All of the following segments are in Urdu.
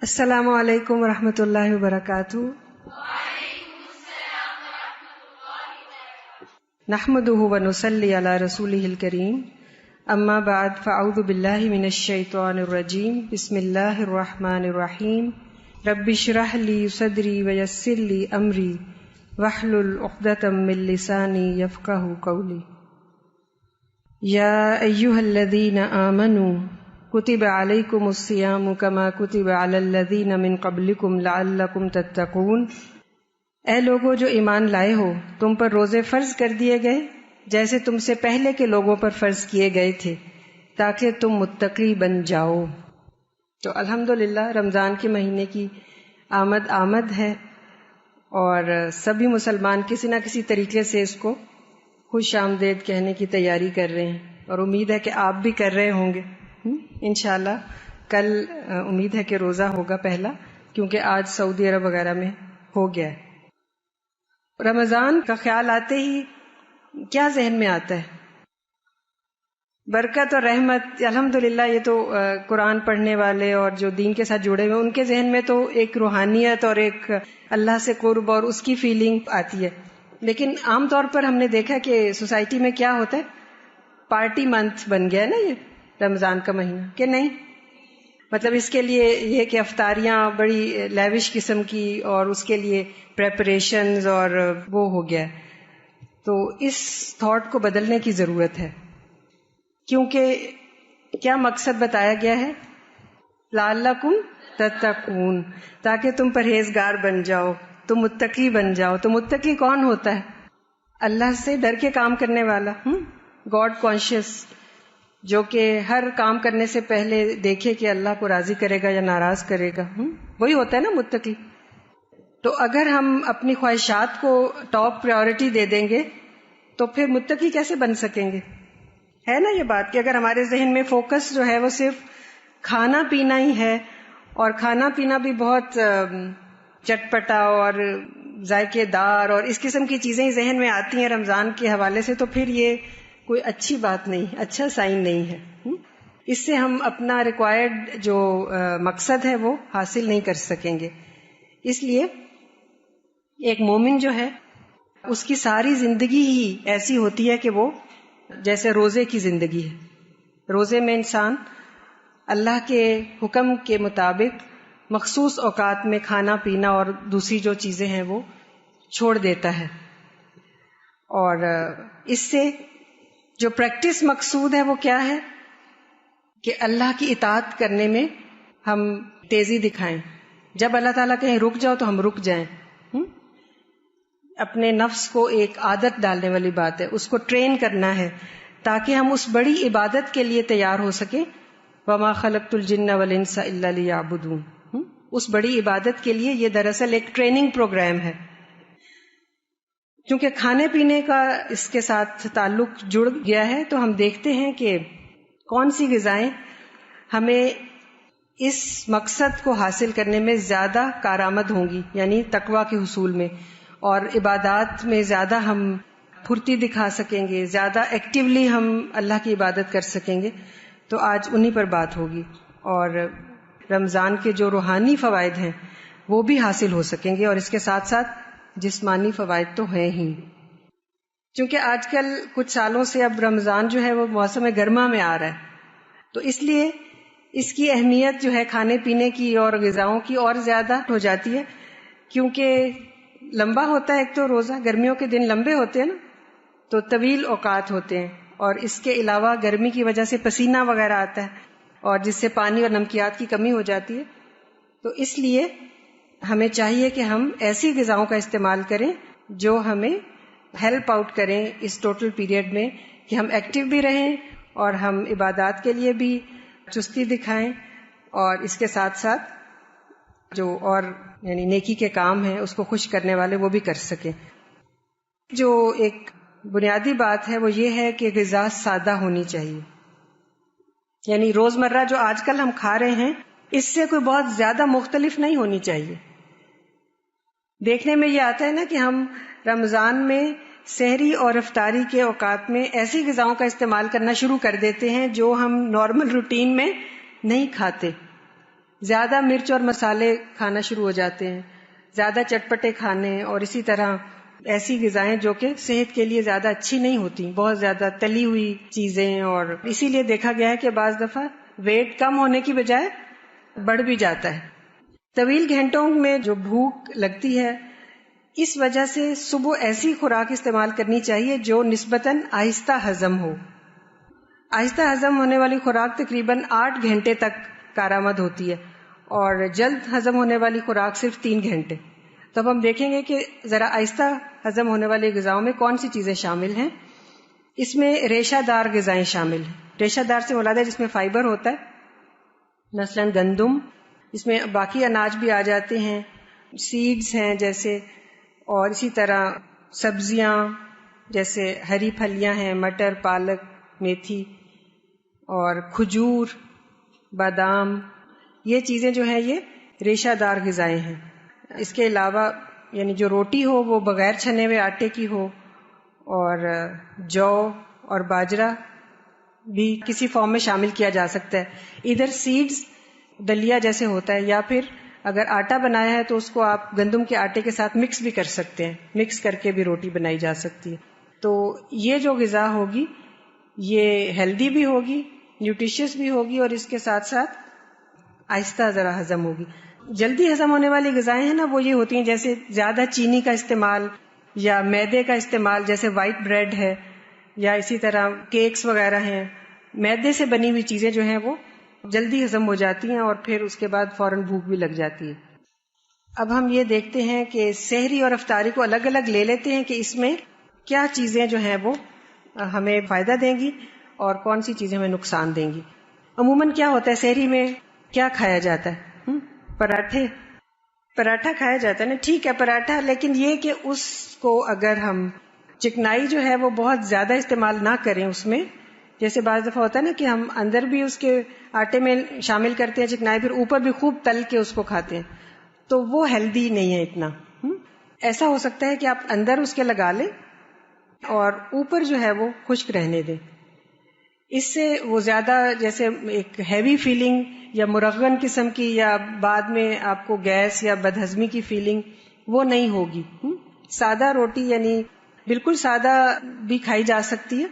السلام علیکم ورحمۃ اللہ وبرکاتہ۔ نحمده ونصلی علی رسولہ الکریم، اما بعد فاعوذ باللہ من الشیطان الرجیم، بسم اللہ الرحمن الرحیم۔ رب اشرح لی صدری ویسر لی امری واحلل عقدۃ من لسانی یفقہوا قولی۔ یا ایھا الذین آمنوا کتب علیکم الصیام کما کتب علی الذین من قبلکم لعلکم تتقون۔ اے لوگو جو ایمان لائے ہو، تم پر روزے فرض کر دیے گئے جیسے تم سے پہلے کے لوگوں پر فرض کیے گئے تھے تاکہ تم متقی بن جاؤ۔ تو الحمدللہ رمضان کے مہینے کی آمد ہے اور سبھی مسلمان کسی نہ کسی طریقے سے اس کو خوش آمدید کہنے کی تیاری کر رہے ہیں، اور امید ہے کہ آپ بھی کر رہے ہوں گے انشاءاللہ۔ کل امید ہے کہ روزہ ہوگا پہلا، کیونکہ آج سعودی عرب وغیرہ میں ہو گیا ہے۔ رمضان کا خیال آتے ہی کیا ذہن میں آتا ہے؟ برکت اور رحمت۔ الحمدللہ یہ تو قرآن پڑھنے والے اور جو دین کے ساتھ جڑے ہوئے ان کے ذہن میں تو ایک روحانیت اور ایک اللہ سے قرب اور اس کی فیلنگ آتی ہے، لیکن عام طور پر ہم نے دیکھا کہ سوسائٹی میں کیا ہوتا ہے، پارٹی منتھ بن گیا نا یہ رمضان کا مہینہ، کہ نہیں؟ مطلب اس کے لیے یہ کہ افطاریاں بڑی لیوش قسم کی، اور اس کے لیے پریپریشنز اور وہ ہو گیا۔ تو اس تھاٹ کو بدلنے کی ضرورت ہے، کیونکہ کیا مقصد بتایا گیا ہے؟ لعلکم تتقون، تاکہ تم پرہیزگار بن جاؤ، تم متقی بن جاؤ۔ تو متقی کون ہوتا ہے؟ اللہ سے ڈر کے کام کرنے والا، گاڈ کانشیس، جو کہ ہر کام کرنے سے پہلے دیکھے کہ اللہ کو راضی کرے گا یا ناراض کرے گا، وہی ہوتا ہے نا متقی۔ تو اگر ہم اپنی خواہشات کو ٹاپ پریورٹی دے دیں گے تو پھر متقی کیسے بن سکیں گے؟ ہے نا یہ بات کہ اگر ہمارے ذہن میں فوکس جو ہے وہ صرف کھانا پینا ہی ہے، اور کھانا پینا بھی بہت چٹپٹا اور ذائقے دار اور اس قسم کی چیزیں ذہن میں آتی ہیں رمضان کے حوالے سے، تو پھر یہ کوئی اچھی بات نہیں، اچھا سائن نہیں ہے۔ اس سے ہم اپنا ریکوائرڈ جو مقصد ہے وہ حاصل نہیں کر سکیں گے۔ اس لیے ایک مومن جو ہے اس کی ساری زندگی ہی ایسی ہوتی ہے کہ وہ جیسے روزے کی زندگی ہے۔ روزے میں انسان اللہ کے حکم کے مطابق مخصوص اوقات میں کھانا پینا اور دوسری جو چیزیں ہیں وہ چھوڑ دیتا ہے، اور اس سے جو پریکٹس مقصود ہے وہ کیا ہے کہ اللہ کی اطاعت کرنے میں ہم تیزی دکھائیں۔ جب اللہ تعالیٰ کہیں رک جاؤ تو ہم رک جائیں۔ اپنے نفس کو ایک عادت ڈالنے والی بات ہے، اس کو ٹرین کرنا ہے تاکہ ہم اس بڑی عبادت کے لیے تیار ہو سکیں۔ وَمَا خَلَقْتُ الْجِنَّ وَالْإِنسَ إِلَّا لِيَعْبُدُونَ۔ اس بڑی عبادت کے لیے یہ دراصل ایک ٹریننگ پروگرام ہے، کیونکہ کھانے پینے کا اس کے ساتھ تعلق جڑ گیا ہے۔ تو ہم دیکھتے ہیں کہ کون سی غذائیں ہمیں اس مقصد کو حاصل کرنے میں زیادہ کارآمد ہوں گی، یعنی تقویٰ کے حصول میں، اور عبادات میں زیادہ ہم پھرتی دکھا سکیں گے، زیادہ ایکٹیولی ہم اللہ کی عبادت کر سکیں گے۔ تو آج انہی پر بات ہوگی، اور رمضان کے جو روحانی فوائد ہیں وہ بھی حاصل ہو سکیں گے، اور اس کے ساتھ ساتھ جسمانی فوائد تو ہیں ہی، کیونکہ آج کل کچھ سالوں سے اب رمضان جو ہے وہ موسم گرما میں آ رہا ہے، تو اس لیے اس کی اہمیت جو ہے کھانے پینے کی اور غذاؤں کی اور زیادہ ہو جاتی ہے، کیونکہ لمبا ہوتا ہے ایک تو روزہ، گرمیوں کے دن لمبے ہوتے ہیں نا، تو طویل اوقات ہوتے ہیں، اور اس کے علاوہ گرمی کی وجہ سے پسینہ وغیرہ آتا ہے، اور جس سے پانی اور نمکیات کی کمی ہو جاتی ہے۔ تو اس لیے ہمیں چاہیے کہ ہم ایسی غذاؤں کا استعمال کریں جو ہمیں ہیلپ آؤٹ کریں اس ٹوٹل پیریڈ میں، کہ ہم ایکٹیو بھی رہیں اور ہم عبادات کے لیے بھی چستی دکھائیں، اور اس کے ساتھ ساتھ جو اور یعنی نیکی کے کام ہیں اس کو خوش کرنے والے وہ بھی کر سکیں۔ جو ایک بنیادی بات ہے وہ یہ ہے کہ غذا سادہ ہونی چاہیے، یعنی روزمرہ جو آج کل ہم کھا رہے ہیں اس سے کوئی بہت زیادہ مختلف نہیں ہونی چاہیے۔ دیکھنے میں یہ آتا ہے نا کہ ہم رمضان میں سحری اور افطاری کے اوقات میں ایسی غذاؤں کا استعمال کرنا شروع کر دیتے ہیں جو ہم نارمل روٹین میں نہیں کھاتے، زیادہ مرچ اور مسالے کھانا شروع ہو جاتے ہیں، زیادہ چٹپٹے کھانے، اور اسی طرح ایسی غذائیں جو کہ صحت کے لیے زیادہ اچھی نہیں ہوتی، بہت زیادہ تلی ہوئی چیزیں، اور اسی لیے دیکھا گیا ہے کہ بعض دفعہ ویٹ کم ہونے کی بجائے بڑھ بھی جاتا ہے۔ طویل گھنٹوں میں جو بھوک لگتی ہے، اس وجہ سے صبح ایسی خوراک استعمال کرنی چاہیے جو نسبتاً آہستہ ہضم ہو۔ آہستہ ہضم ہونے والی خوراک تقریباً 8 گھنٹے تک کارآمد ہوتی ہے، اور جلد ہضم ہونے والی خوراک صرف 3 گھنٹے۔ تو اب ہم دیکھیں گے کہ ذرا آہستہ ہضم ہونے والی غذاؤں میں کون سی چیزیں شامل ہیں۔ اس میں ریشہ دار غذائیں شامل ہیں۔ ریشہ دار سے مراد ہے جس میں فائبر ہوتا ہے، مثلاً گندم، اس میں باقی اناج بھی آ جاتے ہیں، سیڈز ہیں جیسے، اور اسی طرح سبزیاں جیسے ہری پھلیاں ہیں، مٹر، پالک، میتھی، اور کھجور، بادام، یہ چیزیں جو ہیں یہ ریشہ دار غذائیں ہیں۔ اس کے علاوہ یعنی جو روٹی ہو وہ بغیر چھنے ہوئے آٹے کی ہو، اور جو اور باجرہ بھی کسی فارم میں شامل کیا جا سکتا ہے۔ ادھر سیڈز دلیا جیسے ہوتا ہے، یا پھر اگر آٹا بنایا ہے تو اس کو آپ گندم کے آٹے کے ساتھ مکس بھی کر سکتے ہیں، مکس کر کے بھی روٹی بنائی جا سکتی ہے۔ تو یہ جو غذا ہوگی یہ ہیلدی بھی ہوگی، نیوٹریشس بھی ہوگی، اور اس کے ساتھ ساتھ آہستہ ذرا ہضم ہوگی۔ جلدی ہضم ہونے والی غذائیں ہیں نا، وہ یہ ہوتی ہیں جیسے زیادہ چینی کا استعمال یا میدے کا استعمال، جیسے وائٹ بریڈ ہے، یا اسی طرح کیکس وغیرہ ہیں۔ میدے سے بنی ہوئی چیزیں جو ہیں وہ جلدی ہضم ہو جاتی ہیں، اور پھر اس کے بعد فوراً بھوک بھی لگ جاتی ہے۔ اب ہم یہ دیکھتے ہیں کہ سحری اور افطاری کو الگ الگ لے لیتے ہیں کہ اس میں کیا چیزیں جو ہیں وہ ہمیں فائدہ دیں گی اور کون سی چیزیں ہمیں نقصان دیں گی۔ عموماً کیا ہوتا ہے سحری میں، کیا کھایا جاتا ہے؟ پراٹھا کھایا جاتا ہے نا، ٹھیک ہے پراٹھا، لیکن یہ کہ اس کو اگر ہم چکنائی جو ہے وہ بہت زیادہ استعمال نہ کریں اس میں، جیسے بعض دفعہ ہوتا ہے نا کہ ہم اندر بھی اس کے آٹے میں شامل کرتے ہیں چکنائی، پھر اوپر بھی خوب تل کے اس کو کھاتے ہیں، تو وہ ہیلدی نہیں ہے اتنا۔ ایسا ہو سکتا ہے کہ آپ اندر اس کے لگا لیں اور اوپر جو ہے وہ خشک رہنے دیں، اس سے وہ زیادہ جیسے ایک ہیوی فیلنگ یا مرغن قسم کی، یا بعد میں آپ کو گیس یا بدہضمی کی فیلنگ وہ نہیں ہوگی۔ سادہ روٹی یعنی بالکل سادہ بھی کھائی جا سکتی ہے،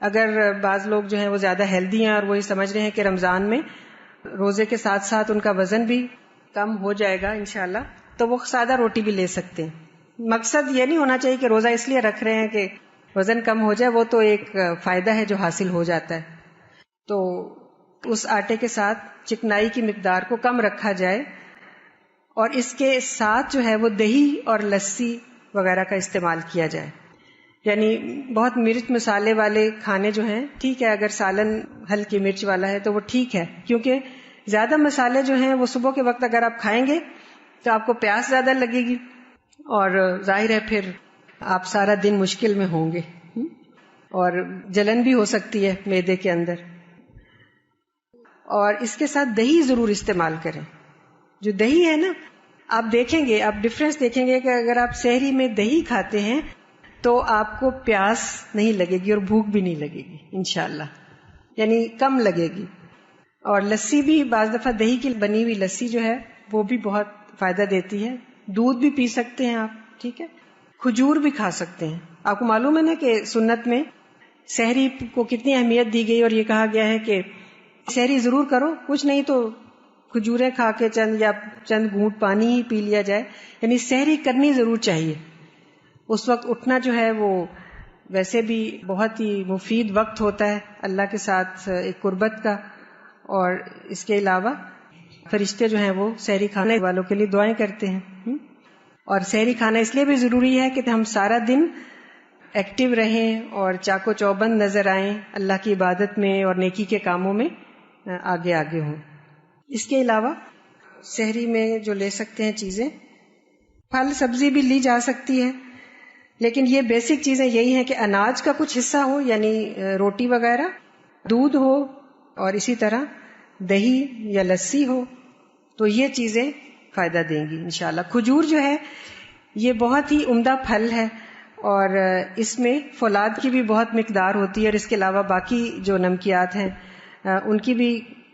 اگر بعض لوگ جو ہیں وہ زیادہ ہیلدی ہیں اور وہی سمجھ رہے ہیں کہ رمضان میں روزے کے ساتھ ساتھ ان کا وزن بھی کم ہو جائے گا انشاءاللہ، تو وہ سادہ روٹی بھی لے سکتے ہیں۔ مقصد یہ نہیں ہونا چاہیے کہ روزہ اس لیے رکھ رہے ہیں کہ وزن کم ہو جائے، وہ تو ایک فائدہ ہے جو حاصل ہو جاتا ہے۔ تو اس آٹے کے ساتھ چکنائی کی مقدار کو کم رکھا جائے، اور اس کے ساتھ جو ہے وہ دہی اور لسی وغیرہ کا استعمال کیا جائے۔ یعنی بہت مرچ مسالے والے کھانے جو ہیں، ٹھیک ہے اگر سالن ہلکی مرچ والا ہے تو وہ ٹھیک ہے، کیونکہ زیادہ مسالے جو ہیں وہ صبح کے وقت اگر آپ کھائیں گے تو آپ کو پیاس زیادہ لگے گی، اور ظاہر ہے پھر آپ سارا دن مشکل میں ہوں گے، اور جلن بھی ہو سکتی ہے معدے کے اندر۔ اور اس کے ساتھ دہی ضرور استعمال کریں۔ جو دہی ہے نا، آپ دیکھیں گے، آپ ڈفرینس دیکھیں گے کہ اگر آپ سحری میں دہی کھاتے ہیں تو آپ کو پیاس نہیں لگے گی اور بھوک بھی نہیں لگے گی انشاءاللہ، یعنی کم لگے گی۔ اور لسی بھی بعض دفعہ دہی کی بنی ہوئی لسی جو ہے وہ بھی بہت فائدہ دیتی ہے۔ دودھ بھی پی سکتے ہیں آپ، ٹھیک ہے، کھجور بھی کھا سکتے ہیں۔ آپ کو معلوم ہے نا کہ سنت میں سحری کو کتنی اہمیت دی گئی، اور یہ کہا گیا ہے کہ سحری ضرور کرو، کچھ نہیں تو کھجوریں کھا کے چند گھونٹ پانی ہی پی لیا جائے، یعنی سحری کرنی ضرور چاہیے۔ اس وقت اٹھنا جو ہے وہ ویسے بھی بہت ہی مفید وقت ہوتا ہے اللہ کے ساتھ ایک قربت کا، اور اس کے علاوہ فرشتے جو ہیں وہ سحری کھانے والوں کے لیے دعائیں کرتے ہیں۔ اور سحری کھانا اس لیے بھی ضروری ہے کہ ہم سارا دن ایکٹیو رہیں اور چاق و چوبند نظر آئیں، اللہ کی عبادت میں اور نیکی کے کاموں میں آگے آگے ہوں۔ اس کے علاوہ سحری میں جو لے سکتے ہیں چیزیں، پھل سبزی بھی لی جا سکتی ہے، لیکن یہ بیسک چیزیں یہی ہیں کہ اناج کا کچھ حصہ ہو، یعنی روٹی وغیرہ، دودھ ہو، اور اسی طرح دہی یا لسی ہو، تو یہ چیزیں فائدہ دیں گی انشاءاللہ۔ کھجور جو ہے یہ بہت ہی عمدہ پھل ہے، اور اس میں فولاد کی بھی بہت مقدار ہوتی ہے، اور اس کے علاوہ باقی جو نمکیات ہیں ان کی بھی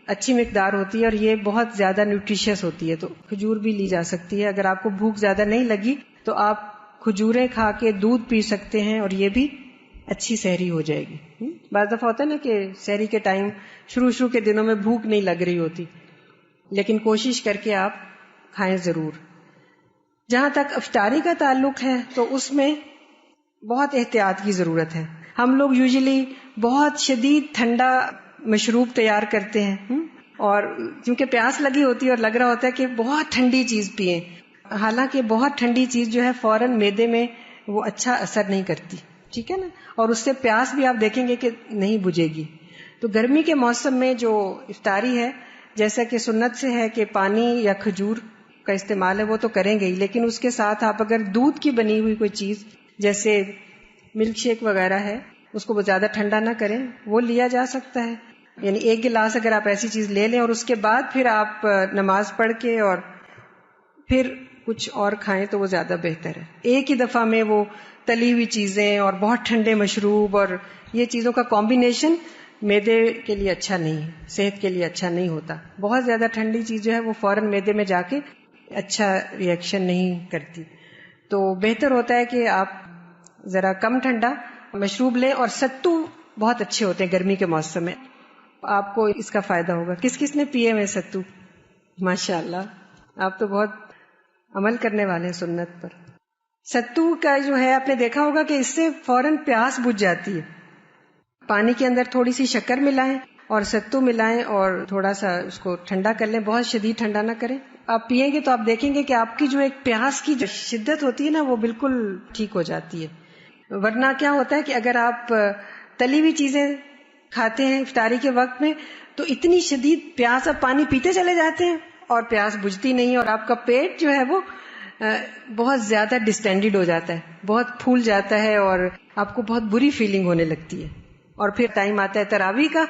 اچھی مقدار ہوتی ہے اور یہ بہت زیادہ نیوٹریشس ہوتی ہے. تو کھجور بھی لی جا سکتی ہے. اگر آپ کو بھوک زیادہ نہیں لگی تو آپ کھجوریں کھا کے دودھ پی سکتے ہیں اور یہ بھی اچھی سحری ہو جائے گی. بعض دفعہ ہوتا ہے نا کہ سحری کے ٹائم شروع کے دنوں میں بھوک نہیں لگ رہی ہوتی، لیکن کوشش کر کے آپ کھائیں ضرور. جہاں تک افطاری کا تعلق ہے تو اس میں بہت احتیاط کی ضرورت ہے. ہم لوگ یوزلی بہت شدید ٹھنڈا مشروب تیار کرتے ہیں اور کیونکہ پیاس لگی ہوتی ہے اور لگ رہا ہوتا ہے کہ بہت ٹھنڈی چیز پئیں، حالانکہ بہت ٹھنڈی چیز جو ہے فوراً معدے میں وہ اچھا اثر نہیں کرتی، ٹھیک ہے نا، اور اس سے پیاس بھی آپ دیکھیں گے کہ نہیں بجھے گی. تو گرمی کے موسم میں جو افطاری ہے، جیسا کہ سنت سے ہے کہ پانی یا کھجور کا استعمال ہے وہ تو کریں گے ہی، لیکن اس کے ساتھ آپ اگر دودھ کی بنی ہوئی کوئی چیز جیسے ملک شیک وغیرہ ہے اس کو زیادہ ٹھنڈا نہ کریں، وہ لیا جا سکتا ہے. یعنی 1 گلاس اگر آپ ایسی چیز لے لیں اور اس کے بعد پھر آپ نماز پڑھ کے اور پھر کچھ اور کھائیں تو وہ زیادہ بہتر ہے. ایک ہی دفعہ میں وہ تلی ہوئی چیزیں اور بہت ٹھنڈے مشروب اور یہ چیزوں کا کمبینیشن معدے کے لیے اچھا نہیں ہے، صحت کے لیے اچھا نہیں ہوتا. بہت زیادہ ٹھنڈی چیز جو ہے وہ فوراً معدے میں جا کے اچھا ریئیکشن نہیں کرتی. تو بہتر ہوتا ہے کہ آپ ذرا کم ٹھنڈا مشروب لیں. اور ستو بہت اچھے ہوتے ہیں گرمی کے موسم میں، آپ کو اس کا فائدہ ہوگا. کس کس نے پیے ہوئے ستو؟ ماشاء اللہ، آپ تو بہت عمل کرنے والے ہیں سنت پر. ستو کا جو ہے آپ نے دیکھا ہوگا کہ اس سے فوراً پیاس بجھ جاتی ہے. پانی کے اندر تھوڑی سی شکر ملائیں اور ستو ملائیں اور تھوڑا سا اس کو ٹھنڈا کر لیں، بہت شدید ٹھنڈا نہ کریں. آپ پیئیں گے تو آپ دیکھیں گے کہ آپ کی جو ایک پیاس کی جو شدت ہوتی ہے نا وہ بالکل ٹھیک ہو جاتی ہے. ورنہ کیا ہوتا ہے کہ اگر آپ تلی ہوئی چیزیں کھاتے ہیں افطاری کے وقت میں تو اتنی شدید پیاس، آپ پانی پیتے چلے جاتے ہیں اور پیاس بجھتی نہیں، اور آپ کا پیٹ جو ہے وہ بہت زیادہ ڈسٹینڈڈ ہو جاتا ہے، بہت پھول جاتا ہے اور آپ کو بہت بری فیلنگ ہونے لگتی ہے. اور پھر ٹائم آتا ہے تراویح کا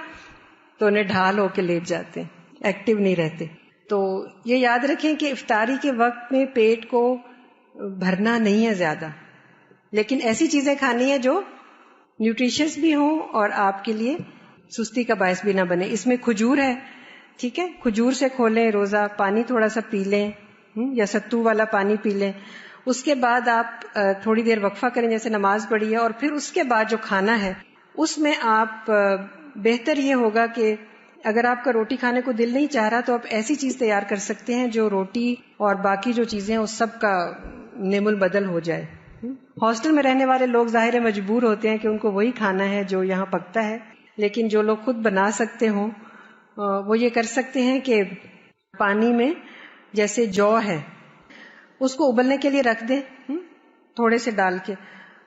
تو انہیں ڈھال ہو کے لیٹ جاتے ہیں، ایکٹیو نہیں رہتے. تو یہ یاد رکھیں کہ افطاری کے وقت میں پیٹ کو بھرنا نہیں ہے زیادہ، لیکن ایسی چیزیں کھانی ہے جو نیوٹریشس بھی ہوں اور آپ کے لیے سستی کا باعث بھی نہ بنے. اس میں کھجور ہے، ٹھیک ہے، کھجور سے کھولیں روزہ، پانی تھوڑا سا پی لیں یا ستو والا پانی پی لیں. اس کے بعد آپ تھوڑی دیر وقفہ کریں جیسے نماز پڑھی ہے، اور پھر اس کے بعد جو کھانا ہے اس میں آپ بہتر یہ ہوگا کہ اگر آپ کا روٹی کھانے کو دل نہیں چاہ رہا تو آپ ایسی چیز تیار کر سکتے ہیں جو روٹی اور باقی جو چیزیں اس سب کا نیم البدل ہو جائے. ہاسٹل میں رہنے والے لوگ ظاہر مجبور ہوتے ہیں کہ ان کو وہی کھانا ہے جو یہاں پکتا ہے، لیکن جو لوگ خود بنا سکتے ہوں وہ یہ کر سکتے ہیں کہ پانی میں جیسے جو ہے اس کو ابلنے کے لیے رکھ دیں تھوڑے سے ڈال کے،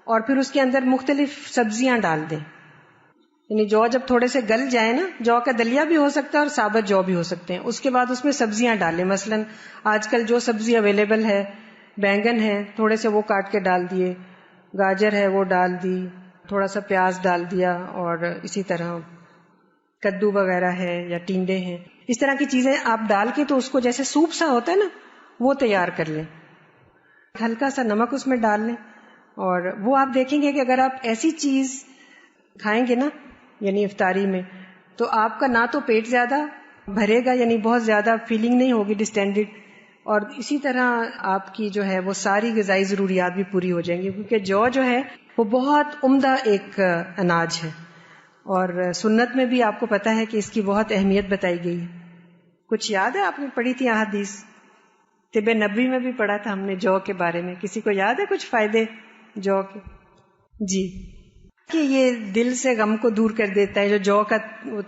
اور پھر اس کے اندر مختلف سبزیاں ڈال دیں. یعنی جو جب تھوڑے سے گل جائے نا، جو کا دلیا بھی ہو سکتا ہے اور ثابت جو بھی ہو سکتے ہیں، اس کے بعد اس میں سبزیاں ڈالیں. مثلا آج کل جو سبزی اویلیبل ہے، بینگن ہے تھوڑے سے وہ کاٹ کے ڈال دیے، گاجر ہے وہ ڈال دی، تھوڑا سا پیاز ڈال دیا، اور اسی طرح کدو وغیرہ ہے یا ٹینڈے ہیں، اس طرح کی چیزیں آپ ڈال کے تو اس کو جیسے سوپ سا ہوتا ہے نا وہ تیار کر لیں. ہلکا سا نمک اس میں ڈال لیں، اور وہ آپ دیکھیں گے کہ اگر آپ ایسی چیز کھائیں گے نا یعنی افطاری میں تو آپ کا نہ تو پیٹ زیادہ بھرے گا، یعنی بہت زیادہ فیلنگ نہیں ہوگی ڈسٹینڈڈ، اور اسی طرح آپ کی جو ہے وہ ساری غذائی ضروریات بھی پوری ہو جائیں گی، کیونکہ جو ہے وہ بہت عمدہ ایک اناج ہے، اور سنت میں بھی آپ کو پتا ہے کہ اس کی بہت اہمیت بتائی گئی ہے. کچھ یاد ہے آپ نے پڑھی تھی احادیث؟ طب نبوی میں بھی پڑھا تھا ہم نے جو کے بارے میں. کسی کو یاد ہے کچھ فائدے جو کے؟ جی، کہ یہ دل سے غم کو دور کر دیتا ہے. جو کا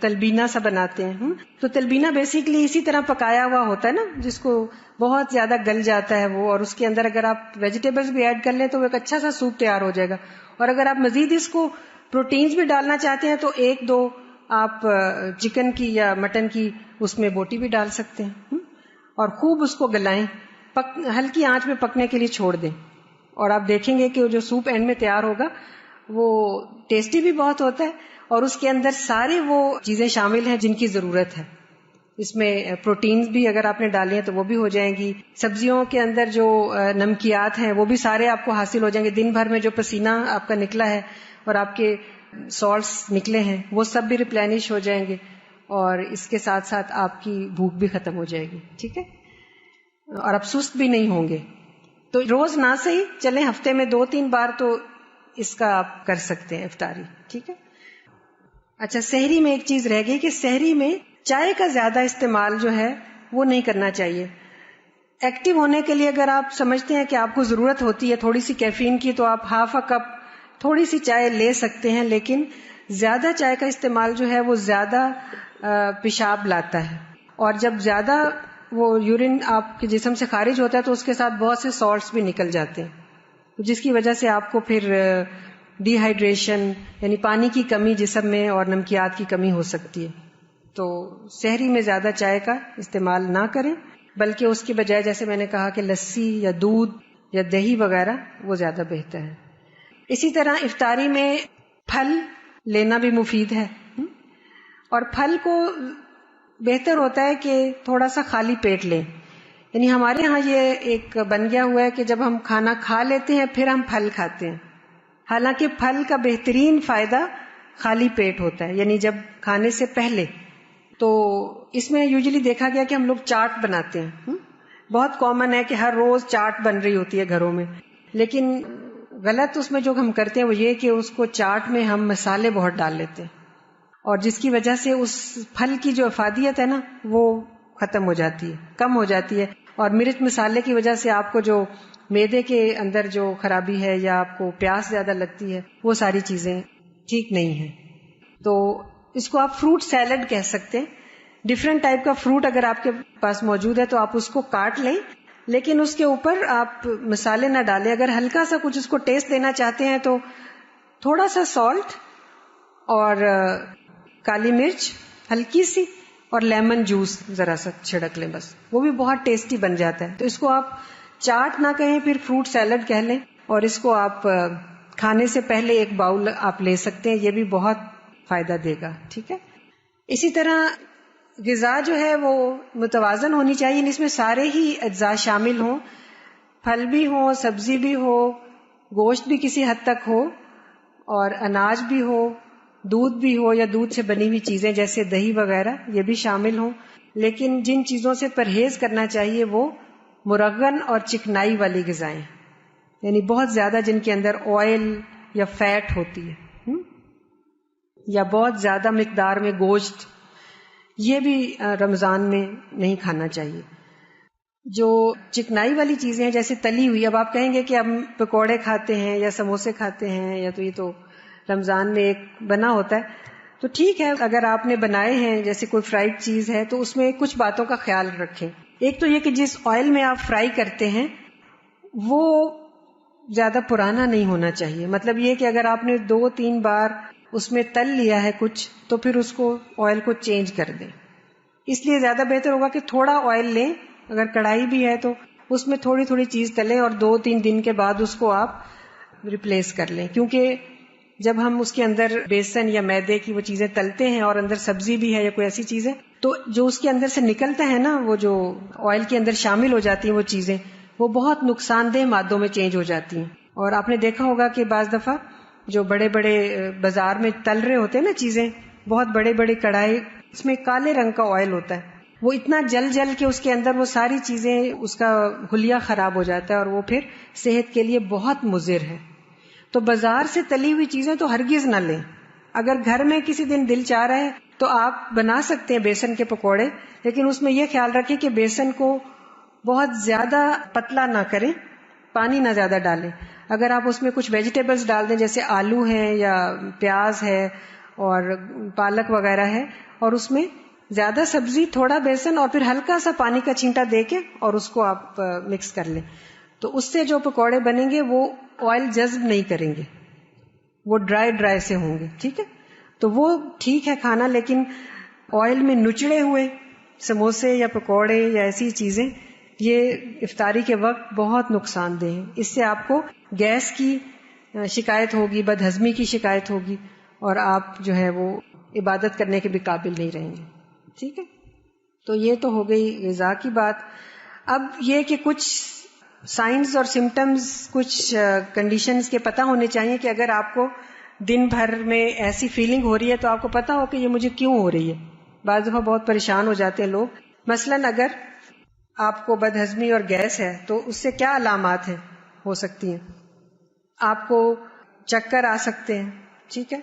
تلبینہ سا بناتے ہیں، تو تلبینہ بیسیکلی اسی طرح پکایا ہوا ہوتا ہے نا، جس کو بہت زیادہ گل جاتا ہے وہ، اور اس کے اندر اگر آپ ویجیٹیبلز بھی ایڈ کر لیں تو وہ ایک اچھا سا سوپ تیار ہو جائے گا. اور اگر آپ مزید اس کو پروٹینز بھی ڈالنا چاہتے ہیں تو 1-2 آپ چکن کی یا مٹن کی اس میں بوٹی بھی ڈال سکتے ہیں، اور خوب اس کو گلائیں، ہلکی آنچ میں پکنے کے لیے چھوڑ دیں، اور آپ دیکھیں گے کہ جو سوپ اینڈ میں تیار ہوگا وہ ٹیسٹی بھی بہت ہوتا ہے، اور اس کے اندر ساری وہ چیزیں شامل ہیں جن کی ضرورت ہے. اس میں پروٹینز بھی اگر آپ نے ڈالے ہیں تو وہ بھی ہو جائیں گی. سبزیوں کے اندر جو نمکیات ہیں وہ بھی سارے آپ کو حاصل ہو جائیں گے. دن بھر میں جو پسینہ آپ کا نکلا ہے اور آپ کے سالٹس نکلے ہیں وہ سب بھی ریپلینش ہو جائیں گے. اور اس کے ساتھ ساتھ آپ کی بھوک بھی ختم ہو جائے گی. ٹھیک ہے, اور آپ سست بھی نہیں ہوں گے. تو روز نہ صحیح چلیں ہفتے میں 2-3 بار تو اس کا آپ کر سکتے ہیں افطاری. ٹھیک ہے. اچھا, سحری میں ایک چیز رہ گئی کہ سحری میں چائے کا زیادہ استعمال جو ہے وہ نہیں کرنا چاہیے. ایکٹیو ہونے کے لیے اگر آپ سمجھتے ہیں کہ آپ کو ضرورت ہوتی ہے تھوڑی سی کیفین کی تو آپ ½ کپ تھوڑی سی چائے لے سکتے ہیں, لیکن زیادہ چائے کا استعمال جو ہے وہ زیادہ پیشاب لاتا ہے, اور جب زیادہ وہ یورین آپ کے جسم سے خارج ہوتا ہے تو اس کے ساتھ بہت سے سالٹس بھی نکل جاتے ہیں, جس کی وجہ سے آپ کو پھر ڈی ہائیڈریشن یعنی پانی کی کمی جسم میں اور نمکیات کی کمی ہو سکتی ہے. تو سحری میں زیادہ چائے کا استعمال نہ کریں, بلکہ اس کے بجائے جیسے میں نے کہا کہ لسی یا دودھ یا دہی وغیرہ وہ زیادہ بہتر ہے. اسی طرح افطاری میں پھل لینا بھی مفید ہے, اور پھل کو بہتر ہوتا ہے کہ تھوڑا سا خالی پیٹ لیں. یعنی ہمارے ہاں یہ ایک بن گیا ہوا ہے کہ جب ہم کھانا کھا لیتے ہیں پھر ہم پھل کھاتے ہیں, حالانکہ پھل کا بہترین فائدہ خالی پیٹ ہوتا ہے, یعنی جب کھانے سے پہلے. تو اس میں یوزلی دیکھا گیا کہ ہم لوگ چاٹ بناتے ہیں, بہت کامن ہے کہ ہر روز چاٹ بن رہی ہوتی ہے گھروں میں, لیکن غلط اس میں جو ہم کرتے ہیں وہ یہ کہ اس کو چاٹ میں ہم مسالے بہت ڈال لیتے ہیں, اور جس کی وجہ سے اس پھل کی جو افادیت ہے نا وہ ختم ہو جاتی ہے, کم ہو جاتی ہے, اور مرچ مسالے کی وجہ سے آپ کو جو معدے کے اندر جو خرابی ہے یا آپ کو پیاس زیادہ لگتی ہے وہ ساری چیزیں ٹھیک نہیں ہیں. تو اس کو آپ فروٹ سیلڈ کہہ سکتے ہیں. ڈفرینٹ ٹائپ کا فروٹ اگر آپ کے پاس موجود ہے تو آپ اس کو کاٹ لیں, لیکن اس کے اوپر آپ مسالے نہ ڈالیں. اگر ہلکا سا کچھ اس کو ٹیسٹ دینا چاہتے ہیں تو تھوڑا سا سالٹ اور کالی مرچ ہلکی سی اور لیمن جوس ذرا سا چھڑک لیں, بس وہ بھی بہت ٹیسٹی بن جاتا ہے. تو اس کو آپ چاٹ نہ کہیں, پھر فروٹ سیلڈ کہہ لیں, اور اس کو آپ کھانے سے پہلے ایک باؤل آپ لے سکتے ہیں, یہ بھی بہت فائدہ دے گا. ٹھیک ہے. اسی طرح غذا جو ہے وہ متوازن ہونی چاہیے, اس میں سارے ہی اجزاء شامل ہوں, پھل بھی ہوں, سبزی بھی ہو, گوشت بھی کسی حد تک ہو, اور اناج بھی ہو, دودھ بھی ہو یا دودھ سے بنی ہوئی چیزیں جیسے دہی وغیرہ یہ بھی شامل ہوں. لیکن جن چیزوں سے پرہیز کرنا چاہیے وہ مرغن اور چکنائی والی غذائیں, یعنی بہت زیادہ جن کے اندر آئل یا فیٹ ہوتی ہے, یا بہت زیادہ مقدار میں گوشت, یہ بھی رمضان میں نہیں کھانا چاہیے. جو چکنائی والی چیزیں ہیں جیسے تلی ہوئی, اب آپ کہیں گے کہ ہم پکوڑے کھاتے ہیں یا سموسے کھاتے ہیں یا تو یہ تو رمضان میں ایک بنا ہوتا ہے, تو ٹھیک ہے اگر آپ نے بنائے ہیں جیسے کوئی فرائیڈ چیز ہے تو اس میں کچھ باتوں کا خیال رکھیں. ایک تو یہ کہ جس آئل میں آپ فرائی کرتے ہیں وہ زیادہ پرانا نہیں ہونا چاہیے. مطلب یہ کہ اگر آپ نے 2-3 بار اس میں تل لیا ہے کچھ تو پھر اس کو آئل کو چینج کر دیں. اس لیے زیادہ بہتر ہوگا کہ تھوڑا آئل لیں, اگر کڑھائی بھی ہے تو اس میں تھوڑی تھوڑی چیز تلیں اور 2-3 دن کے بعد اس کو آپ ریپلیس کر لیں. کیونکہ جب ہم اس کے اندر بیسن یا میدے کی وہ چیزیں تلتے ہیں اور اندر سبزی بھی ہے یا کوئی ایسی چیز ہے, تو جو اس کے اندر سے نکلتا ہے نا, وہ جو آئل کے اندر شامل ہو جاتی ہیں وہ چیزیں, وہ بہت نقصان دہ مادوں میں چینج ہو جاتی ہیں. اور آپ نے دیکھا ہوگا کہ بعض دفعہ جو بڑے بڑے بازار میں تل رہے ہوتے ہیں نا چیزیں, بہت بڑے بڑے کڑھائی, اس میں کالے رنگ کا آئل ہوتا ہے, وہ اتنا جل کے اس کے اندر وہ ساری چیزیں, اس کا حلیہ خراب ہو جاتا ہے اور وہ پھر صحت کے لیے بہت مضر ہے. تو بازار سے تلی ہوئی چیزیں تو ہرگز نہ لیں. اگر گھر میں کسی دن دل چاہ رہا ہے تو آپ بنا سکتے ہیں بیسن کے پکوڑے, لیکن اس میں یہ خیال رکھیں کہ بیسن کو بہت زیادہ پتلا نہ کریں, پانی نہ زیادہ ڈالیں. اگر آپ اس میں کچھ ویجیٹیبلز ڈال دیں جیسے آلو ہیں یا پیاز ہے اور پالک وغیرہ ہے, اور اس میں زیادہ سبزی, تھوڑا بیسن اور پھر ہلکا سا پانی کا چھینٹا دے کے اور اس کو آپ مکس کر لیں, تو اس سے جو پکوڑے بنیں گے وہ آئل جذب نہیں کریں گے, وہ ڈرائی سے ہوں گے. ٹھیک ہے, تو وہ ٹھیک ہے کھانا, لیکن آئل میں نچڑے ہوئے سموسے یا پکوڑے یا ایسی چیزیں یہ افطاری کے وقت بہت نقصان دہ ہیں. اس سے آپ کو گیس کی شکایت ہوگی, بد ہضمی کی شکایت ہوگی, اور آپ جو ہے وہ عبادت کرنے کے بھی قابل نہیں رہیں گے. ٹھیک ہے, تو یہ تو ہو گئی غذا کی بات. اب یہ کہ کچھ سائنس اور سمٹمز, کچھ کنڈیشنز کے پتہ ہونے چاہیے کہ اگر آپ کو دن بھر میں ایسی فیلنگ ہو رہی ہے تو آپ کو پتہ ہو کہ یہ مجھے کیوں ہو رہی ہے. بعض دفعہ بہت پریشان ہو جاتے ہیں لوگ. مثلاً اگر آپ کو بد ہضمی اور گیس ہے تو اس سے کیا علامات ہیں ہو سکتی ہیں؟ آپ کو چکر آ سکتے ہیں، ٹھیک ہے،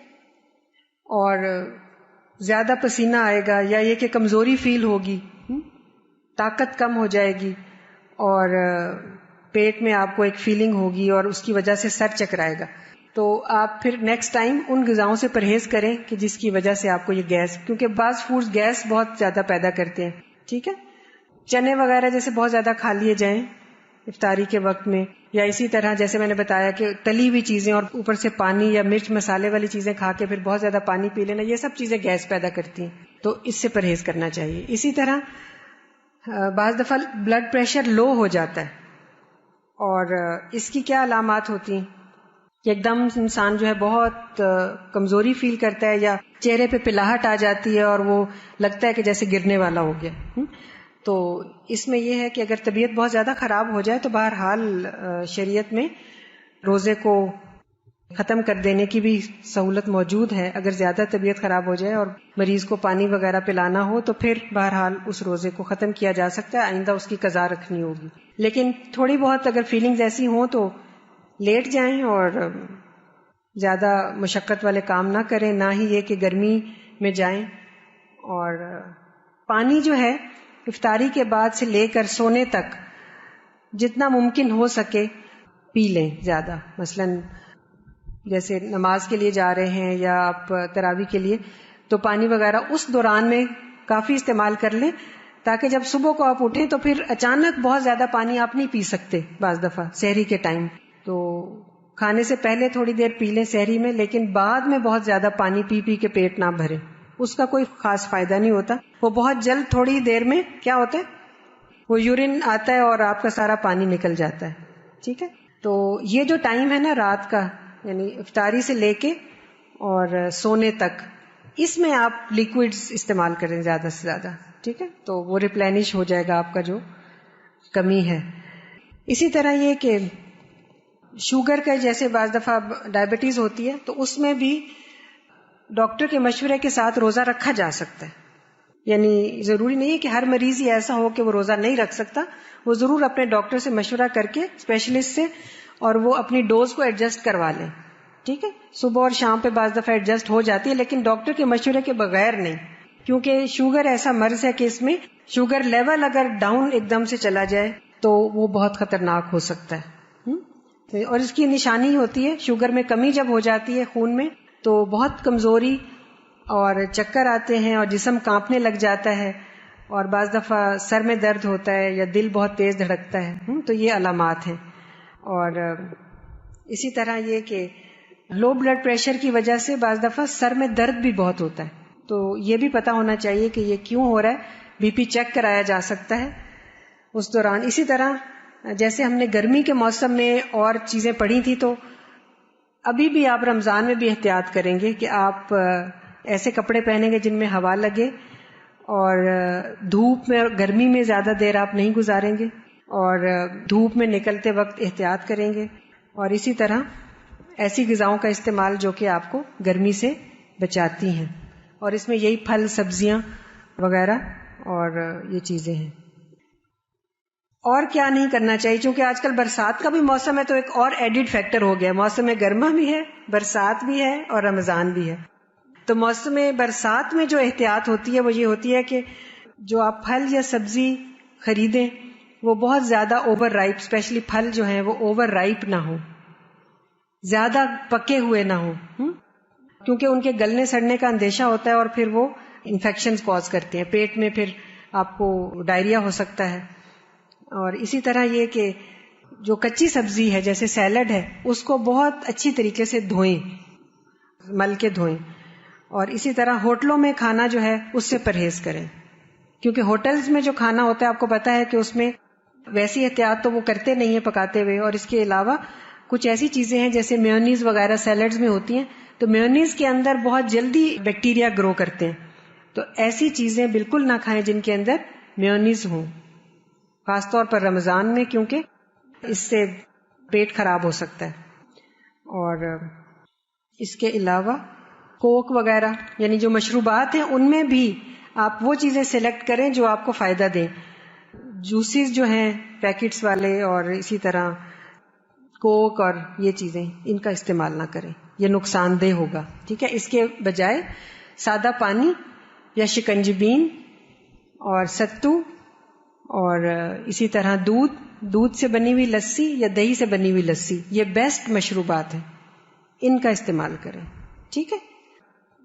اور زیادہ پسینہ آئے گا، یا یہ کہ کمزوری فیل ہوگی، طاقت کم ہو جائے گی، اور پیٹ میں آپ کو ایک فیلنگ ہوگی اور اس کی وجہ سے سر چکرائے گا. تو آپ پھر نیکسٹ ٹائم ان غذاؤں سے پرہیز کریں کہ جس کی وجہ سے آپ کو یہ گیس، کیونکہ بعض فوڈز گیس بہت زیادہ پیدا کرتے ہیں، ٹھیک ہے. چنے وغیرہ جیسے بہت زیادہ کھا لیے جائیں افطاری کے وقت میں، یا اسی طرح جیسے میں نے بتایا کہ تلی ہوئی چیزیں اور اوپر سے پانی یا مرچ مسالے والی چیزیں کھا کے پھر بہت زیادہ پانی پی لینا، یہ سب چیزیں گیس پیدا کرتی ہیں، تو اس سے پرہیز کرنا چاہیے. اسی طرح بعض دفعہ بلڈ پریشر لو ہو جاتا ہے، اور اس کی کیا علامات ہوتی ہیں کہ ایک دم انسان جو ہے بہت کمزوری فیل کرتا ہے، یا چہرے پہ پلاہٹ آ جاتی ہے اور وہ لگتا ہے کہ جیسے گرنے والا ہو گیا. تو اس میں یہ ہے کہ اگر طبیعت بہت زیادہ خراب ہو جائے تو بہرحال شریعت میں روزے کو ختم کر دینے کی بھی سہولت موجود ہے. اگر زیادہ طبیعت خراب ہو جائے اور مریض کو پانی وغیرہ پلانا ہو تو پھر بہرحال اس روزے کو ختم کیا جا سکتا ہے، آئندہ اس کی قضا رکھنی ہوگی. لیکن تھوڑی بہت اگر فیلنگز ایسی ہوں تو لیٹ جائیں اور زیادہ مشقت والے کام نہ کریں، نہ ہی یہ کہ گرمی میں جائیں. اور پانی جو ہے افطاری کے بعد سے لے کر سونے تک جتنا ممکن ہو سکے پی لیں زیادہ. مثلاً جیسے نماز کے لیے جا رہے ہیں یا آپ تراویح کے لیے، تو پانی وغیرہ اس دوران میں کافی استعمال کر لیں، تاکہ جب صبح کو آپ اٹھیں تو پھر اچانک بہت زیادہ پانی آپ نہیں پی سکتے. بعض دفعہ سحری کے ٹائم تو کھانے سے پہلے تھوڑی دیر پی لیں سحری میں، لیکن بعد میں بہت زیادہ پانی پی پی کے پیٹ نہ بھریں، اس کا کوئی خاص فائدہ نہیں ہوتا. وہ بہت جلد تھوڑی دیر میں کیا ہوتا ہے، وہ یورین آتا ہے اور آپ کا سارا پانی نکل جاتا ہے، ٹھیک ہے. تو یہ جو ٹائم ہے نا رات کا، یعنی افطاری سے لے کے اور سونے تک، اس میں آپ لیکوڈز استعمال کریں زیادہ سے زیادہ، ٹھیک ہے. تو وہ ریپلینش ہو جائے گا آپ کا جو کمی ہے. اسی طرح یہ کہ شوگر کا جیسے بعض دفعہ ڈائبٹیز ہوتی ہے تو اس میں بھی ڈاکٹر کے مشورے کے ساتھ روزہ رکھا جا سکتا ہے. یعنی ضروری نہیں ہے کہ ہر مریض ہی ایسا ہو کہ وہ روزہ نہیں رکھ سکتا، وہ ضرور اپنے ڈاکٹر سے مشورہ کر کے اسپیشلسٹ سے، اور وہ اپنی ڈوز کو ایڈجسٹ کروا لیں، ٹھیک ہے. صبح اور شام پہ بعض دفعہ ایڈجسٹ ہو جاتی ہے، لیکن ڈاکٹر کے مشورے کے بغیر نہیں، کیونکہ شوگر ایسا مرض ہے کہ اس میں شوگر لیول اگر ڈاؤن ایک دم سے چلا جائے تو وہ بہت خطرناک ہو سکتا ہے. اور اس کی نشانی ہوتی ہے شوگر میں کمی جب ہو جاتی ہے خون میں تو بہت کمزوری اور چکر آتے ہیں اور جسم کانپنے لگ جاتا ہے، اور بعض دفعہ سر میں درد ہوتا ہے یا دل بہت تیز دھڑکتا ہے. تو یہ علامات ہیں. اور اسی طرح یہ کہ لو بلڈ پریشر کی وجہ سے بعض دفعہ سر میں درد بھی بہت ہوتا ہے، تو یہ بھی پتہ ہونا چاہیے کہ یہ کیوں ہو رہا ہے. بی پی چیک کرایا جا سکتا ہے اس دوران. اسی طرح جیسے ہم نے گرمی کے موسم میں اور چیزیں پڑھی تھی، تو ابھی بھی آپ رمضان میں بھی احتیاط کریں گے کہ آپ ایسے کپڑے پہنیں گے جن میں ہوا لگے، اور دھوپ میں اور گرمی میں زیادہ دیر آپ نہیں گزاریں گے، اور دھوپ میں نکلتے وقت احتیاط کریں گے. اور اسی طرح ایسی غذاؤں کا استعمال جو کہ آپ کو گرمی سے بچاتی ہیں، اور اس میں یہی پھل سبزیاں وغیرہ اور یہ چیزیں ہیں. اور کیا نہیں کرنا چاہیے، چونکہ آج کل برسات کا بھی موسم ہے تو ایک اور ایڈڈ فیکٹر ہو گیا، موسم گرما بھی ہے، برسات بھی ہے اور رمضان بھی ہے. تو موسم برسات میں جو احتیاط ہوتی ہے وہ یہ ہوتی ہے کہ جو آپ پھل یا سبزی خریدیں وہ بہت زیادہ اوور رائپ، اسپیشلی پھل جو ہیں وہ اوور رائپ نہ ہوں، زیادہ پکے ہوئے نہ ہوں، کیونکہ ان کے گلنے سڑنے کا اندیشہ ہوتا ہے اور پھر وہ انفیکشنز کاز کرتے ہیں، پیٹ میں پھر آپ کو ڈائریا ہو سکتا ہے. اور اسی طرح یہ کہ جو کچی سبزی ہے جیسے سیلڈ ہے اس کو بہت اچھی طریقے سے دھوئیں، مل کے دھوئیں. اور اسی طرح ہوٹلوں میں کھانا جو ہے اس سے پرہیز کریں، کیونکہ ہوٹلز میں جو کھانا ہوتا ہے آپ کو پتا ہے کہ اس میں ویسی احتیاط تو وہ کرتے نہیں ہیں پکاتے ہوئے، اور اس کے علاوہ کچھ ایسی چیزیں ہیں جیسے میونیز وغیرہ سیلڈز میں ہوتی ہیں، تو میونیز کے اندر بہت جلدی بیکٹیریا گرو کرتے ہیں. تو ایسی چیزیں بالکل نہ کھائیں جن کے اندر میونیز ہوں، خاص طور پر رمضان میں، کیونکہ اس سے پیٹ خراب ہو سکتا ہے. اور اس کے علاوہ کوک وغیرہ یعنی جو مشروبات ہیں ان میں بھی آپ وہ چیزیں سلیکٹ کریں جو آپ کو فائدہ دیں. جوسز جو ہیں پیکٹس والے اور اسی طرح کوک اور یہ چیزیں ان کا استعمال نہ کریں, یہ نقصان دہ ہوگا. ٹھیک ہے, اس کے بجائے سادہ پانی یا شکنجی بین اور ستو اور اسی طرح دودھ سے بنی ہوئی لسی یا دہی سے بنی ہوئی لسی, یہ بیسٹ مشروبات ہیں, ان کا استعمال کریں. ٹھیک ہے,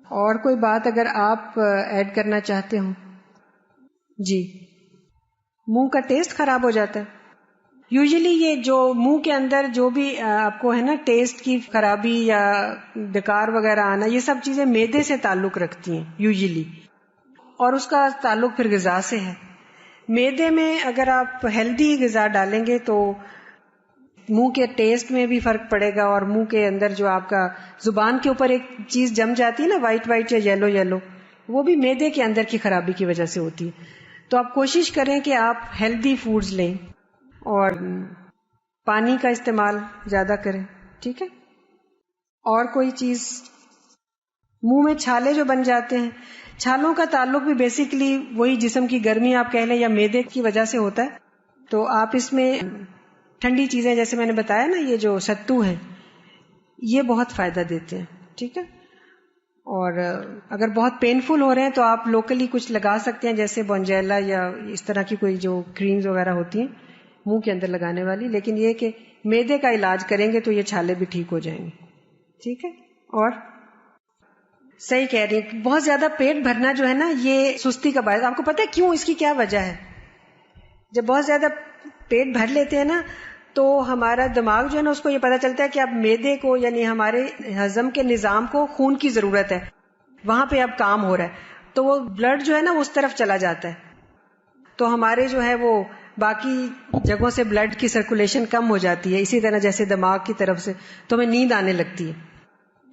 اور کوئی بات اگر آپ ایڈ کرنا چاہتے ہوں. جی, منہ کا ٹیسٹ خراب ہو جاتا ہے. یوزلی یہ جو منہ کے اندر جو بھی آپ کو ہے نا ٹیسٹ کی خرابی یا ڈکار وغیرہ آنا, یہ سب چیزیں معدے سے تعلق رکھتی ہیں یوزلی, اور اس کا تعلق پھر غذا سے ہے. معدے میں اگر آپ ہیلدی غذا ڈالیں گے تو منہ کے ٹیسٹ میں بھی فرق پڑے گا, اور منہ کے اندر جو آپ کا زبان کے اوپر ایک چیز جم جاتی ہے نا وائٹ وائٹ یا یلو, وہ بھی معدے کے اندر کی خرابی کی وجہ سے ہوتی ہے. تو آپ کوشش کریں کہ آپ ہیلدی فوڈز لیں اور پانی کا استعمال زیادہ کریں. ٹھیک ہے, اور کوئی چیز, منہ میں چھالے جو بن جاتے ہیں, چھالوں کا تعلق بھی بیسیکلی وہی جسم کی گرمی آپ کہہ لیں یا معدے کی وجہ سے ہوتا ہے. تو آپ اس میں ٹھنڈی چیزیں جیسے میں نے بتایا نا, یہ جو ستو ہیں یہ بہت فائدہ دیتے ہیں. ٹھیک ہے, اور اگر بہت پینفل ہو رہے ہیں تو آپ لوکلی کچھ لگا سکتے ہیں, جیسے بونجیلا یا اس طرح کی کوئی جو کریمز وغیرہ ہوتی ہیں منہ کے اندر لگانے والی, لیکن یہ کہ معدے کا علاج کریں گے تو یہ چھالے بھی ٹھیک ہو جائیں گے. ٹھیک ہے, اور صحیح کہہ رہی ہیں, بہت زیادہ پیٹ بھرنا جو ہے نا یہ سستی کا باعث. آپ کو پتہ ہے کیوں, اس کی کیا وجہ ہے؟ جب بہت زیادہ پیٹ بھر لیتے ہیں نا تو ہمارا دماغ جو ہے نا اس کو یہ پتا چلتا ہے کہ اب معدے کو یعنی ہمارے ہضم کے نظام کو خون کی ضرورت ہے, وہاں پہ اب کام ہو رہا ہے, تو وہ بلڈ جو ہے نا اس طرف چلا جاتا ہے, تو ہمارے جو ہے وہ باقی جگہوں سے بلڈ کی سرکولیشن کم ہو جاتی ہے. اسی طرح جیسے دماغ کی طرف سے تو ہمیں نیند آنے لگتی ہے.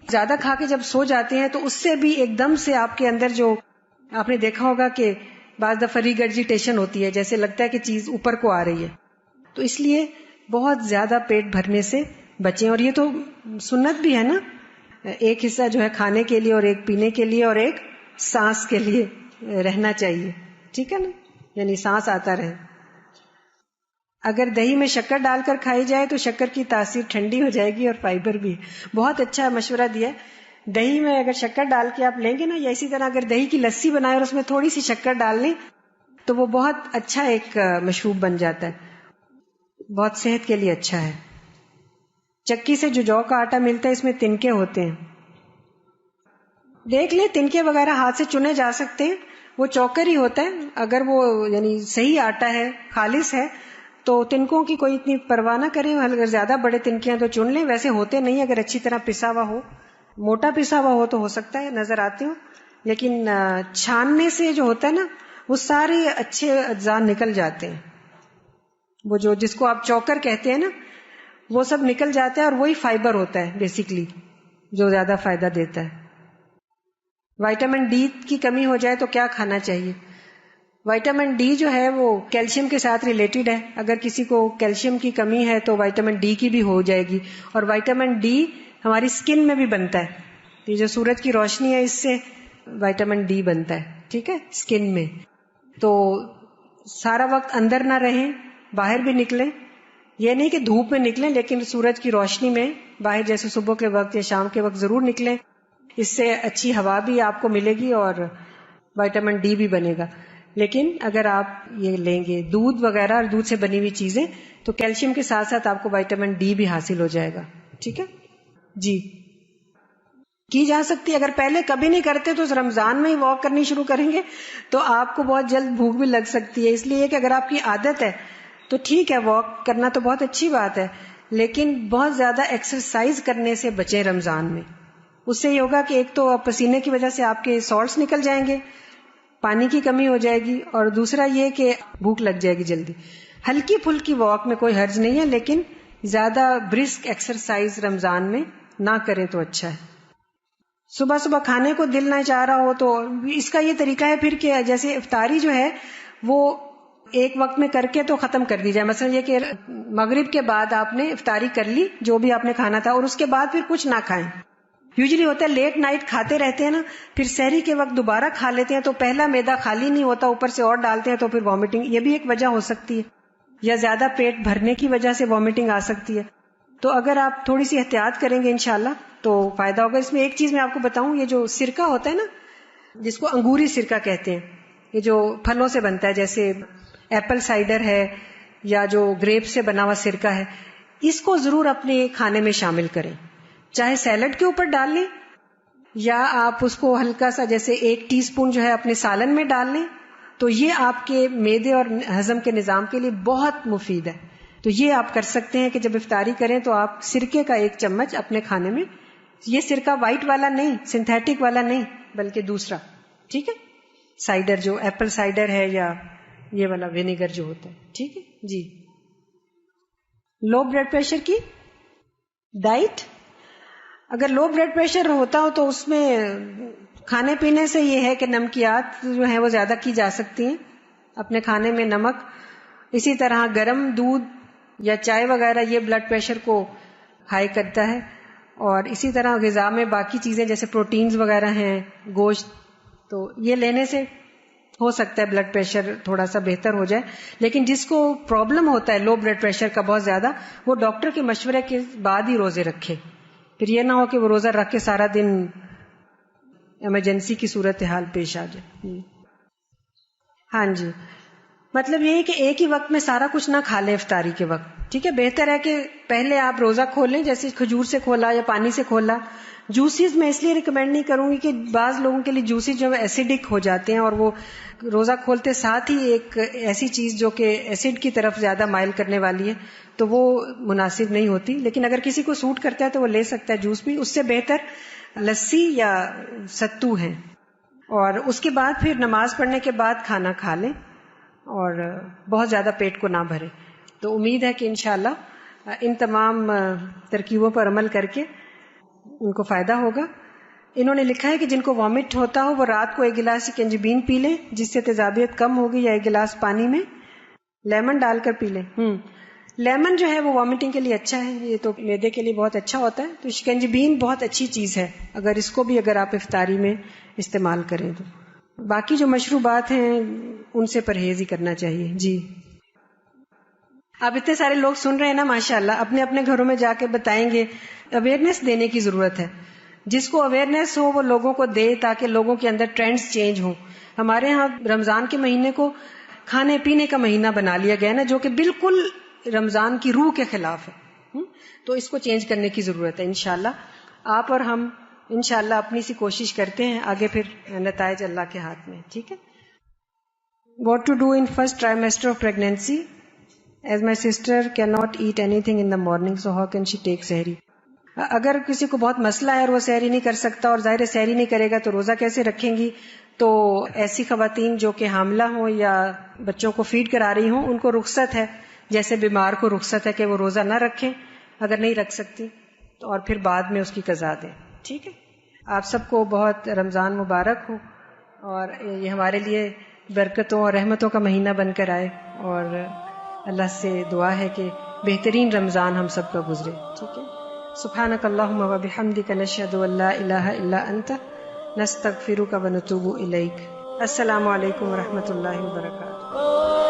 زیادہ کھا کے جب سو جاتے ہیں تو اس سے بھی ایک دم سے آپ کے اندر جو آپ نے دیکھا ہوگا کہ بعض دفعہ ریگرجیٹیشن ہوتی ہے, جیسے لگتا ہے کہ چیز اوپر کو آ رہی ہے. تو اس لیے بہت زیادہ پیٹ بھرنے سے بچیں, اور یہ تو سنت بھی ہے نا, ایک حصہ جو ہے کھانے کے لیے اور ایک پینے کے لیے اور ایک سانس کے لیے رہنا چاہیے. ٹھیک ہے نا, یعنی سانس آتا رہے. اگر دہی میں شکر ڈال کر کھائی جائے تو شکر کی تاثیر ٹھنڈی ہو جائے گی اور فائبر بھی. بہت اچھا مشورہ دیا. دہی میں اگر شکر ڈال کے آپ لیں گے نا, یا اسی طرح اگر دہی کی لسی بنائے اور اس میں تھوڑی سی شکر ڈال لیں تو وہ بہت اچھا ایک مشروب بن جاتا ہے, بہت صحت کے لیے اچھا ہے. چکی سے جو کا آٹا ملتا ہے اس میں تنکے ہوتے ہیں, دیکھ لیں تنکے وغیرہ ہاتھ سے چنے جا سکتے ہیں, وہ چوکر ہی ہوتا ہے. اگر وہ یعنی صحیح آٹا ہے, خالص ہے, تو تنکوں کی کوئی اتنی پرواہ نہ کریں. اگر زیادہ بڑے تنکے ہیں تو چن لیں, ویسے ہوتے نہیں. اگر اچھی طرح پسا ہوا ہو, موٹا پسا ہوا ہو تو ہو سکتا ہے نظر آتے ہو, لیکن چھاننے سے جو ہوتا ہے نا وہ سارے اچھے اجزاء نکل جاتے ہیں. وہ جو جس کو آپ چوکر کہتے ہیں نا وہ سب نکل جاتا ہے, اور وہی فائبر ہوتا ہے بیسیکلی جو زیادہ فائدہ دیتا ہے. وائٹامن ڈی کی کمی ہو جائے تو کیا کھانا چاہیے؟ وائٹامن ڈی جو ہے وہ کیلشیم کے ساتھ ریلیٹڈ ہے. اگر کسی کو کیلشیم کی کمی ہے تو وائٹامن ڈی کی بھی ہو جائے گی. اور وائٹامن ڈی ہماری اسکن میں بھی بنتا ہے. یہ جو سورج کی روشنی ہے اس سے وائٹامن ڈی بنتا ہے. ٹھیک ہے, اسکن میں. تو سارا وقت اندر نہ رہیں, باہر بھی نکلیں. یہ نہیں کہ دھوپ میں نکلیں, لیکن سورج کی روشنی میں باہر جیسے صبح کے وقت یا شام کے وقت ضرور نکلیں. اس سے اچھی ہوا بھی آپ کو ملے گی اور وائٹامن ڈی بھی بنے گا. لیکن اگر آپ یہ لیں گے دودھ وغیرہ اور دودھ سے بنی ہوئی چیزیں تو کیلشیم کے ساتھ ساتھ آپ کو وائٹامن ڈی بھی حاصل ہو جائے گا. ٹھیک ہے جی, کی جا سکتی. اگر پہلے کبھی نہیں کرتے تو رمضان میں ہی واک کرنی شروع کریں گے تو آپ کو بہت جلد بھوک بھی لگ سکتی ہے. اس لیے کہ اگر آپ کی عادت ہے تو ٹھیک ہے, واک کرنا تو بہت اچھی بات ہے, لیکن بہت زیادہ ایکسرسائز کرنے سے بچیں رمضان میں. اس سے یہ ہوگا کہ ایک تو پسینے کی وجہ سے آپ کے سالٹس نکل جائیں گے, پانی کی کمی ہو جائے گی, اور دوسرا یہ کہ بھوک لگ جائے گی جلدی. ہلکی پھلکی واک میں کوئی حرج نہیں ہے, لیکن زیادہ برسک ایکسرسائز رمضان میں نہ کریں تو اچھا ہے. صبح صبح کھانے کو دل نہ چاہ رہا ہو تو اس کا یہ طریقہ ہے پھر کہ جیسے افطاری جو ہے وہ ایک وقت میں کر کے تو ختم کر دی جائے. مثلا یہ کہ مغرب کے بعد آپ نے افطاری کر لی جو بھی آپ نے کھانا تھا, اور اس کے بعد پھر کچھ نہ کھائیں, یوزلی ہوتا ہے لیٹ نائٹ کھاتے رہتے ہیں نا, پھر سحری کے وقت دوبارہ کھا لیتے ہیں تو پہلا معدہ خالی نہیں ہوتا, اوپر سے اور ڈالتے ہیں تو پھر وامٹنگ, یہ بھی ایک وجہ ہو سکتی ہے, یا زیادہ پیٹ بھرنے کی وجہ سے وامٹنگ آ سکتی ہے. تو اگر آپ تھوڑی سی احتیاط کریں گے انشاءاللہ تو فائدہ ہوگا. اس میں ایک چیز میں آپ کو بتاؤں, یہ جو سرکہ ہوتا ہے نا جس کو انگوری سرکہ کہتے ہیں, یہ جو پھلوں سے بنتا ہے جیسے ایپل سائڈر ہے یا جو گریپ سے بنا ہوا سرکہ ہے, اس کو ضرور اپنے کھانے میں شامل کریں, چاہے سیلڈ کے اوپر ڈال لیں یا آپ اس کو ہلکا سا جیسے 1 ٹی اسپون جو ہے اپنے سالن میں ڈال لیں, تو یہ آپ کے معدے اور ہضم کے نظام کے لیے بہت مفید ہے. تو یہ آپ کر سکتے ہیں کہ جب افطاری کریں تو آپ سرکے کا 1 چمچ اپنے کھانے میں, یہ سرکہ وائٹ والا نہیں, سنتھیٹک والا نہیں, بلکہ دوسرا, ٹھیک ہے, سائڈر جو ایپل سائڈر ہے یا یہ والا ونیگر جو ہوتا ہے, ٹھیک ہے جی. لو بلڈ پریشر کی ڈائٹ, اگر لو بلڈ پریشر ہوتا ہو تو اس میں کھانے پینے سے یہ ہے کہ نمکیات جو ہیں وہ زیادہ کی جا سکتی ہیں اپنے کھانے میں, نمک, اسی طرح گرم دودھ یا چائے وغیرہ یہ بلڈ پریشر کو ہائی کرتا ہے, اور اسی طرح غذا میں باقی چیزیں جیسے پروٹینز وغیرہ ہیں, گوشت, تو یہ لینے سے ہو سکتا ہے بلڈ پریشر تھوڑا سا بہتر ہو جائے. لیکن جس کو پرابلم ہوتا ہے لو بلڈ پریشر کا بہت زیادہ, وہ ڈاکٹر کے مشورے کے بعد ہی روزے رکھے, پھر یہ نہ ہو کہ وہ روزہ رکھ کے سارا دن ایمرجنسی کی صورتحال پیش آ جائے. ہاں جی, مطلب یہ ہے کہ ایک ہی وقت میں سارا کچھ نہ کھا لیں افطاری کے وقت, ٹھیک ہے, بہتر ہے کہ پہلے آپ روزہ کھولیں, جیسے کھجور سے کھولا یا پانی سے کھولا. جوسیز میں اس لیے ریکمینڈ نہیں کروں گی کہ بعض لوگوں کے لیے جوسیز جو ایسیڈک ہو جاتے ہیں اور وہ روزہ کھولتے ساتھ ہی ایک ایسی چیز جو کہ ایسڈ کی طرف زیادہ مائل کرنے والی ہے, تو وہ مناسب نہیں ہوتی. لیکن اگر کسی کو سوٹ کرتا ہے تو وہ لے سکتا ہے جوس بھی, اس سے بہتر لسی یا ستو ہیں. اور اس کے بعد پھر نماز پڑھنے کے بعد کھانا کھا لیں اور بہت زیادہ پیٹ کو نہ بھرے. تو امید ہے کہ انشاءاللہ ان تمام ترکیبوں پر عمل کر کے ان کو فائدہ ہوگا. انہوں نے لکھا ہے کہ جن کو وامٹ ہوتا ہو وہ رات کو 1 گلاس کنجبین پی لیں جس سے تیزابیت کم ہوگی, یا 1 گلاس پانی میں لیمن ڈال کر پی لیں. لیمن جو ہے وہ وامٹنگ کے لیے اچھا ہے, یہ تو معدے کے لیے بہت اچھا ہوتا ہے. تو شکنجبین بہت اچھی چیز ہے اگر اس کو بھی اگر آپ افطاری میں استعمال کریں تو. باقی جو مشروبات ہیں ان سے پرہیز ہی کرنا چاہیے. جی, آپ اتنے سارے لوگ سن رہے ہیں نا ماشاءاللہ, اپنے اپنے گھروں میں جا کے بتائیں گے. اویئرنیس دینے کی ضرورت ہے, جس کو اویئرنیس ہو وہ لوگوں کو دے تاکہ لوگوں کے اندر ٹرینڈز چینج ہوں. ہمارے ہاں رمضان کے مہینے کو کھانے پینے کا مہینہ بنا لیا گیا نا, جو کہ بالکل رمضان کی روح کے خلاف ہے. تو اس کو چینج کرنے کی ضرورت ہے. انشاءاللہ آپ اور ہم انشاءاللہ اپنی سی کوشش کرتے ہیں, آگے پھر نتائج اللہ کے ہاتھ میں. ٹھیک ہے. What to do in first trimester of pregnancy? As my sister cannot eat anything in the morning, so how can she take sahri? اگر کسی کو بہت مسئلہ ہے اور وہ سحری نہیں کر سکتا اور ظاہر سحری نہیں کرے گا تو روزہ کیسے رکھیں گی؟ تو ایسی خواتین جو کہ حاملہ ہوں یا بچوں کو فیڈ کرا رہی ہوں ان کو رخصت ہے, جیسے بیمار کو رخصت ہے کہ وہ روزہ نہ رکھیں اگر نہیں رکھ سکتی, تو اور پھر بعد میں اس کی قضا دیں. ٹھیک ہے. آپ سب کو بہت رمضان مبارک ہو اور یہ ہمارے لیے برکتوں اور رحمتوں کا مہینہ بن کر آئے, اور اللہ سے دعا ہے کہ بہترین رمضان ہم سب کا گزرے. ٹھیک ہے. سبحانک اللہم و بحمدک نشہد ان لا الہ الا انت نستغفرک و نتوب الیک. السلام علیکم و رحمۃ اللہ وبرکاتہ.